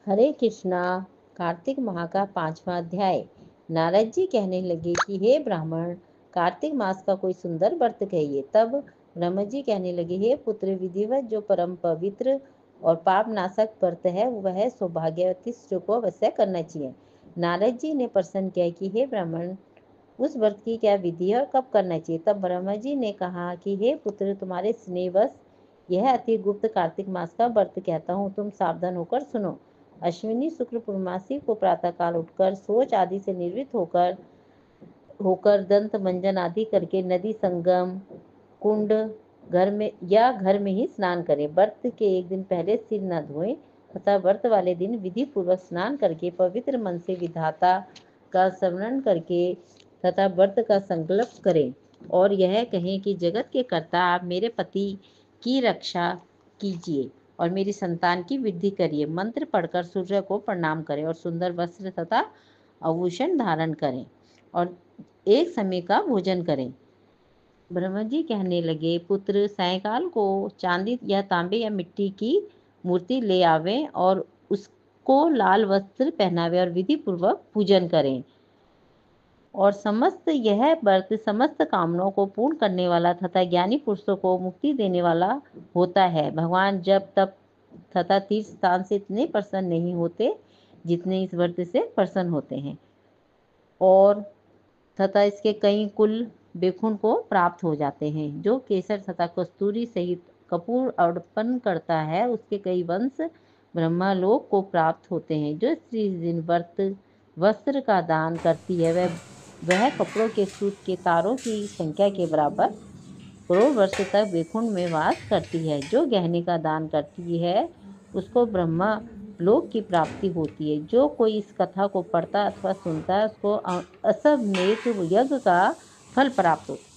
हरे कृष्णा। कार्तिक माह का 5वां अध्याय। नारद जी कहने लगे कि हे ब्राह्मण, कार्तिक मास का कोई सुंदर व्रत कहिए। तब ब्रह्मा जी कहने लगे, हे पुत्र, विधिवत जो परम पवित्र और पाप नाशक व्रत है वह सौभाग्यवती स्त्री को अवश्य करना चाहिए। नारद जी ने प्रश्न किया कि हे ब्राह्मण, उस व्रत की क्या विधि है और कब करना चाहिए। तब ब्रह्मा जी ने कहा कि हे पुत्र, तुम्हारे स्नेहवश यह अति गुप्त कार्तिक मास का व्रत कहता हूँ, तुम सावधान होकर सुनो। अश्विनी शुक्ल पूर्णमासी को प्रातःकाल उठकर शौच आदि से निवृत्त होकर होकर दंत मंजन आदि करके नदी संगम कुंड घर में ही स्नान करें। व्रत के एक दिन पहले सिर न धोएं तथा व्रत वाले दिन विधि पूर्वक स्नान करके पवित्र मन से विधाता का स्मरण करके तथा व्रत का संकल्प करें और यह कहें कि जगत के कर्ता, आप मेरे पति की रक्षा कीजिए और मेरी संतान की वृद्धि करिए। मंत्र पढ़कर सूर्य को प्रणाम करें और सुंदर वस्त्र तथा आभूषण धारण करें और एक समय का भोजन करें। ब्रह्मा जी कहने लगे, पुत्र, सायंकाल को चांदी या तांबे या मिट्टी की मूर्ति ले आवें और उसको लाल वस्त्र पहनावे और विधि पूर्वक पूजन करें। और यह व्रत समस्त कामनाओं को पूर्ण करने वाला तथा ज्ञानी पुरुषों को मुक्ति देने वाला होता है। भगवान जब तप तथा तीर्थ स्थान से इतने प्रसन्न नहीं होते जितने इस व्रत से प्रसन्न होते हैं, और तथा इसके कई कुल बेखुन को प्राप्त हो जाते हैं। जो केसर तथा कस्तूरी सहित कपूर अर्पण करता है उसके कई वंश ब्रह्मलोक को प्राप्त होते हैं। जो स्त्री दिन व्रत वस्त्र का दान करती है वह कपड़ों के सूत के तारों की संख्या के बराबर करोड़ वर्ष तक वैकुंठ में वास करती है। जो गहने का दान करती है उसको ब्रह्मा लोक की प्राप्ति होती है। जो कोई इस कथा को पढ़ता अथवा सुनता है उसको अश्वमेध यज्ञ का फल प्राप्त होता है।